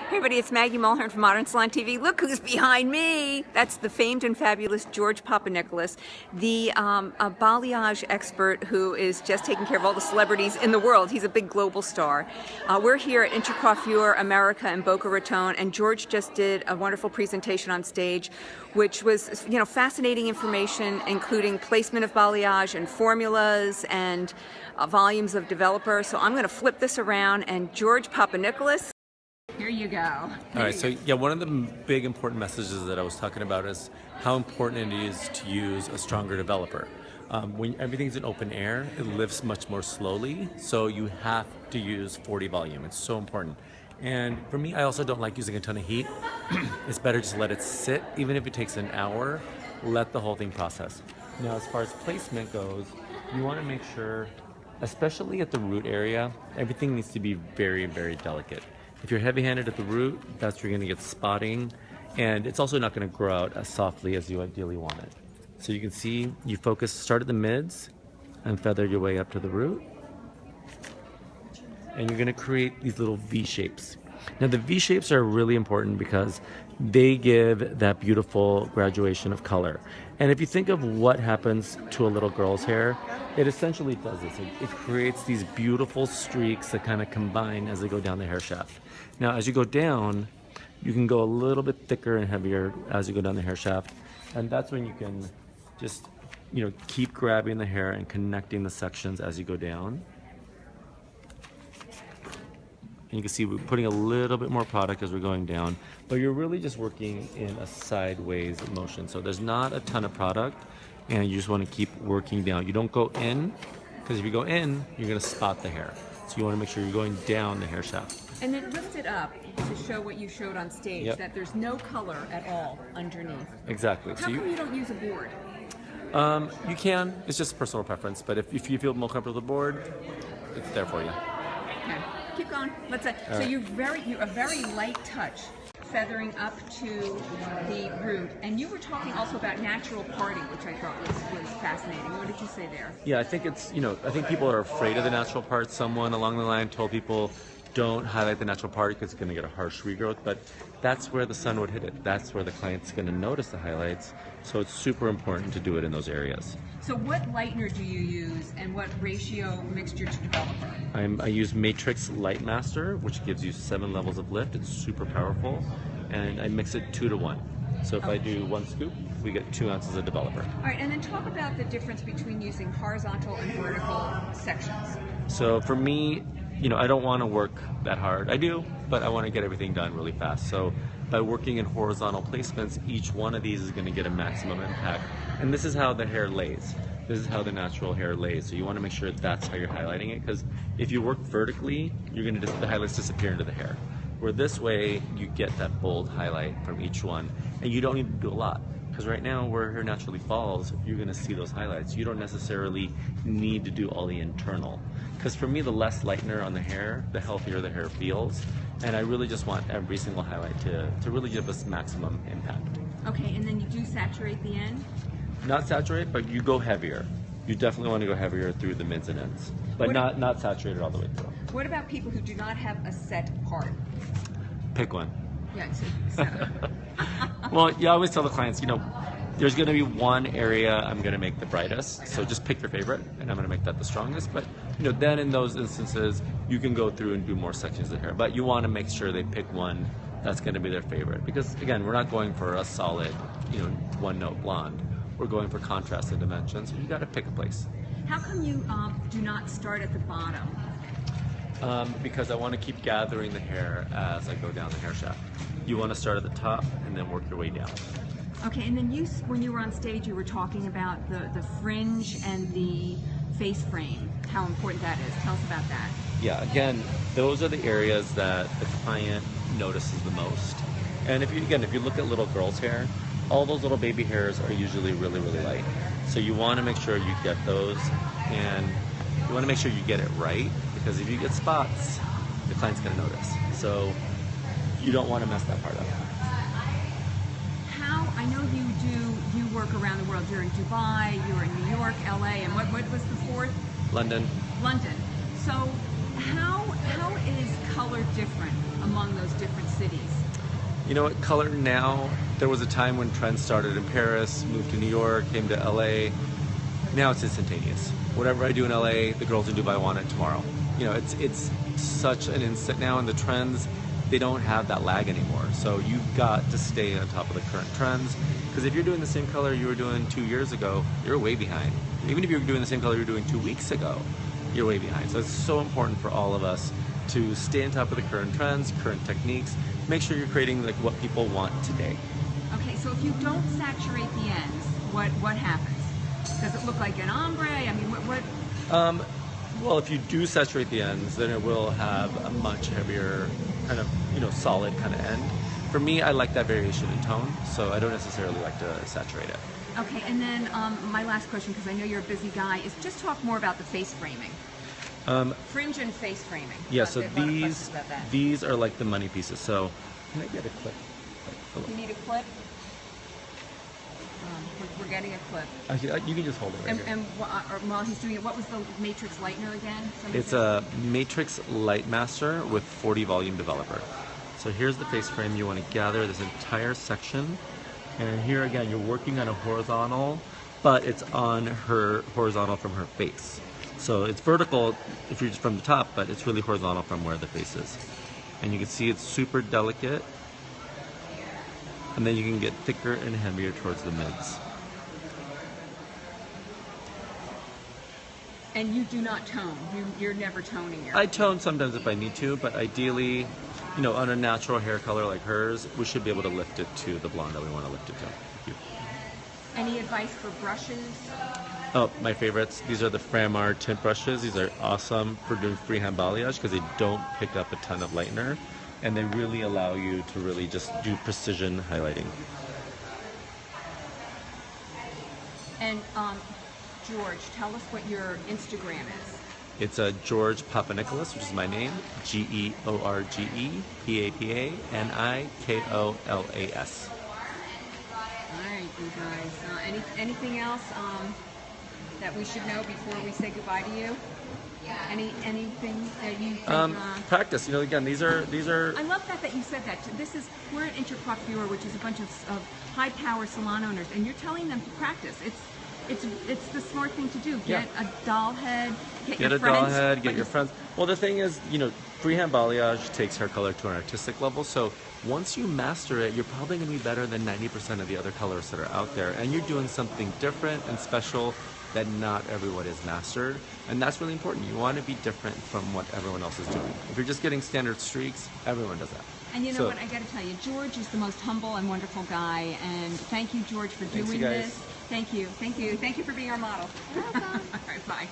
Hey everybody, it's Maggie Mulhern from Modern Salon TV. Look who's behind me! That's the famed and fabulous George Papanikolas, the a balayage expert who is just taking care of all the celebrities in the world. He's a big global star. We're here at Intercoiffure America in Boca Raton, and George just did a wonderful presentation on stage, which was, fascinating information, including placement of balayage and formulas and volumes of developer. So I'm going to flip this around, and George Papanikolas, here you go. All right, so yeah, one of the big important messages that I was talking about is how important it is to use a stronger developer. When everything's in open air, it lifts much more slowly, so you have to use 40 volume. It's so important. And for me, I also don't like using a ton of heat. It's better just let it sit, even if it takes an hour, let the whole thing process. Now, as far as placement goes, you want to make sure, especially at the root area, everything needs to be very, very delicate. If you're heavy-handed at the root, that's where you're going to get spotting, and it's also not going to grow out as softly as you ideally want it. So you can see, you start at the mids and feather your way up to the root, and you're going to create these little V shapes. Now the V shapes are really important because they give that beautiful graduation of color. And if you think of what happens to a little girl's hair, it essentially does this. It creates these beautiful streaks that kind of combine as they go down the hair shaft. Now, as you go down, you can go a little bit thicker and heavier as you go down the hair shaft. And that's when you can just, keep grabbing the hair and connecting the sections as you go down. And you can see we're putting a little bit more product as we're going down, but you're really just working in a sideways motion. So there's not a ton of product, and you just want to keep working down. You don't go in, because if you go in, you're going to spot the hair. So you want to make sure you're going down the hair shaft. And then lift it up to show what you showed on stage, that there's no color at all underneath. Exactly. How come you don't use a board? You can. It's just personal preference, but if you feel more comfortable with the board, it's there for you. Okay. Keep going. Let's say. So you're a very light touch, feathering up to the root. And you were talking also about natural parting, which I thought was fascinating. What did you say there? Yeah, I think it's, I think people are afraid of the natural part. Someone along the line told people, don't highlight the natural part because it's going to get a harsh regrowth, but that's where the sun would hit it. That's where the client's going to notice the highlights. So it's super important to do it in those areas. So what lightener do you use, and what ratio mixture to developer? I use Matrix Light Master, which gives you 7 levels of lift. It's super powerful, and I mix it 2 to 1. So if I do 1 scoop, we get 2 ounces of developer. All right, and then talk about the difference between using horizontal and vertical sections. So for me, I don't want to work that hard. I do, but I want to get everything done really fast. So by working in horizontal placements, each one of these is going to get a maximum impact. And this is how the hair lays. This is how the natural hair lays. So you want to make sure that's how you're highlighting it, because if you work vertically, you're going to the highlights disappear into the hair. Where this way, you get that bold highlight from each one, and you don't need to do a lot. Because right now, where hair naturally falls, you're going to see those highlights. You don't necessarily need to do all the internal. Because for me, the less lightener on the hair, the healthier the hair feels. And I really just want every single highlight to really give us maximum impact. Okay, and then you do saturate the end? Not saturate, but you go heavier. You definitely want to go heavier through the mids and ends. But not saturated all the way through. What about people who do not have a set part? Pick one. Yeah, so Well, you always tell the clients, there's going to be one area I'm going to make the brightest, so just pick your favorite, and I'm going to make that the strongest. But then in those instances, you can go through and do more sections of hair. But you want to make sure they pick one that's going to be their favorite, because again, we're not going for a solid, one-note blonde. We're going for contrast and dimension, so you got to pick a place. How come you do not start at the bottom? Because I want to keep gathering the hair as I go down the hair shaft. You want to start at the top and then work your way down. Okay, and then when you were on stage, you were talking about the fringe and the face frame, how important that is. Tell us about that. Yeah, again, those are the areas that the client notices the most. And if you look at little girls' hair, all those little baby hairs are usually really, really light. So you want to make sure you get those, and you want to make sure you get it right, because if you get spots, the client's going to notice. So you don't want to mess that part up. I know you work around the world. You're in Dubai, you're in New York, LA, and what was the fourth? London. London. So how is color different among those different cities? You know what, color now, there was a time when trends started in Paris, moved to New York, came to LA. Now it's instantaneous. Whatever I do in LA, the girls in Dubai want it tomorrow. You know, it's such an instant now, and the trends, they don't have that lag anymore. So you've got to stay on top of the current trends, because if you're doing the same color you were doing 2 years ago, you're way behind. Even if you're doing the same color you were doing 2 weeks ago, you're way behind. So it's so important for all of us to stay on top of the current trends, current techniques. Make sure you're creating like what people want today. Okay, so if you don't saturate the ends, what happens? Does it look like an ombre? I mean, what? Well, if you do saturate the ends, then it will have a much heavier kind of, you know, solid kind of end. For me, I like that variation in tone, so I don't necessarily like to saturate it. Okay, and then my last question, because I know you're a busy guy, is just talk more about the face framing. Fringe and face framing. Yeah, so these are like the money pieces. So can I get a clip? You need a clip? We're getting a clip. Actually, you can just hold it right here. And while he's doing it, what was the matrix lightener again? It's a matrix light master with 40 volume developer. So here's the face frame. You want to gather this entire section, and here again you're working on a horizontal, but it's on her horizontal from her face. So it's vertical if you're just from the top, but it's really horizontal from where the face is. And you can see it's super delicate, and then you can get thicker and heavier towards the mids. And you do not tone. You're never toning your. I tone sometimes if I need to, but ideally, you know, on a natural hair color like hers, we should be able to lift it to the blonde that we want to lift it to. Thank you. Any advice for brushes? Oh, my favorites. These are the Framar tint brushes. These are awesome for doing freehand balayage because they don't pick up a ton of lightener, and they really allow you to really just do precision highlighting. And George, tell us what your Instagram is. It's George Papanikolas, which is my name. GeorgePapanikolas. All right, you guys. Anything else that we should know before we say goodbye to you? Anything that you think, practice. You know, again, these are. I love that you said that. We're at Intercoiffure, which is a bunch of high power salon owners, and you're telling them to practice. It's the smart thing to do. Get a doll head. Get your friends. Get a doll head. Get your friends. Well, the thing is, you know, freehand balayage takes hair color to an artistic level. So once you master it, you're probably going to be better than 90% of the other colorists that are out there, and you're doing something different and special that not everyone is mastered, and that's really important. You want to be different from what everyone else is doing. If you're just getting standard streaks, everyone does that. And you know what, I got to tell you, George is the most humble and wonderful guy, and thank you, George, for doing this. Thank you for being our model. All right, bye.